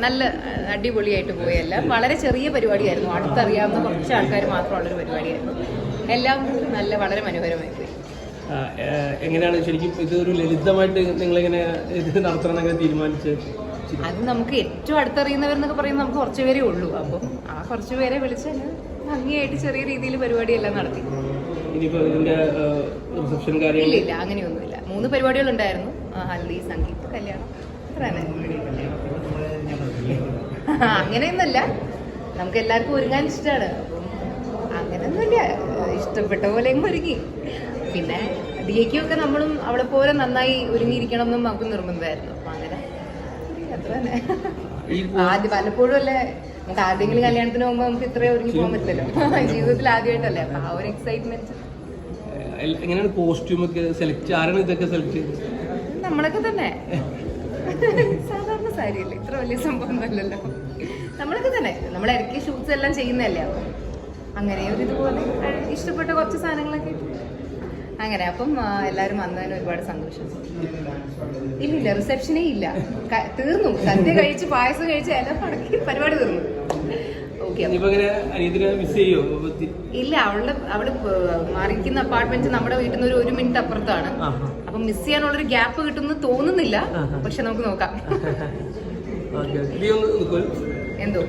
നല്ല അടിപൊളിയായിട്ട് പോയല്ല, വളരെ ചെറിയ പരിപാടിയായിരുന്നു. അടുത്തറിയാവുന്ന കുറച്ച് ആൾക്കാർ മാത്രമുള്ളൊരു പരിപാടിയായിരുന്നു. എല്ലാം നല്ല വളരെ മനോഹരമായി പോയി. എങ്ങനെയാണ് ശരിക്കും ഇതൊരു ലളിതമായിട്ട് നിങ്ങളെങ്ങനെ ഇത് നടത്തണമെന്ന് തീരുമാനിച്ചത്? അത് നമുക്ക് ഏറ്റവും അടുത്തറിയുന്നവരെന്നൊക്കെ പറയുന്നത് നമുക്ക് കുറച്ച് പേരേ ഉള്ളൂ. അപ്പം ആ കുറച്ച് പേരെ വിളിച്ച് ഭംഗിയായിട്ട് ചെറിയ രീതിയിൽ പരിപാടിയെല്ലാം നടത്തി. ഇല്ല അങ്ങനെയൊന്നുമില്ല. 3 പരിപാടികളുണ്ടായിരുന്നു. ഹൽദി, സംഗീത്, കല്യാണം. അങ്ങനെയൊന്നുമല്ല, നമുക്ക് എല്ലാവർക്കും ഒരുങ്ങാൻ ഇഷ്ടമാണ്. അപ്പം അങ്ങനെയൊന്നുമില്ല, ഇഷ്ടപ്പെട്ട പോലെ എങ്ങും ഒരുങ്ങി. പിന്നെ ദിയയ്ക്കൊക്കെ നമ്മളും അവളെ പോലെ നന്നായി ഒരുങ്ങിയിരിക്കണം എന്നും നമുക്ക് നിർബന്ധമായിരുന്നു. അപ്പം അങ്ങനെ അത്ര തന്നെ. ആദ്യം പലപ്പോഴും അല്ലേ നമുക്ക് ആദ്യമെങ്കിലും കല്യാണത്തിന് പോകുമ്പോൾ നമുക്ക് ഇത്രയും ഒരുങ്ങി പോകാൻ പറ്റില്ലല്ലോ. ജീവിതത്തിൽ ആദ്യമായിട്ടല്ലേ. അപ്പം ആ ഒരു എക്സൈറ്റ്മെന്റ്. എങ്ങനെയാണ് കോസ്റ്റ്യൂമൊക്കെ സെലക്ട്? ആരാണ് ഇതൊക്കെ സെലക്ട് ചെയ്തത്? നമ്മളൊക്കെ തന്നെ. സാധാരണ സാരിയല്ലേ, ഇത്ര വലിയ സംഭവം അല്ലല്ലോ. നമ്മളൊക്കെ തന്നെ. നമ്മൾ ഇടയ്ക്ക് ഷൂട്ട്സ് എല്ലാം ചെയ്യുന്നതല്ലേ. അപ്പം അങ്ങനെ ഒരു ഇതുപോലെ ഇഷ്ടപ്പെട്ട കുറച്ച് സാധനങ്ങളൊക്കെ അങ്ങനെ. അപ്പം എല്ലാവരും വന്നതിന് ഒരുപാട് സന്തോഷം. ഇല്ലില്ല, റിസപ്ഷനേ ഇല്ല, തീർന്നു. സദ്യ കഴിച്ച് പായസം കഴിച്ച് എല്ലാം പടക്കി പരിപാടി തീർന്നു. ഇല്ല, അവള് മാറിക്കുന്ന അപ്പാർട്ട്മെന്റ് നമ്മുടെ വീട്ടിൽ നിന്ന് 1 മിനിറ്റ് അപ്പുറത്താണ്. അപ്പൊ മിസ് ചെയ്യാനുള്ളൊരു ഗ്യാപ്പ് കിട്ടുമെന്ന് തോന്നുന്നില്ല. പക്ഷെ നമുക്ക് നോക്കാം. എന്തോ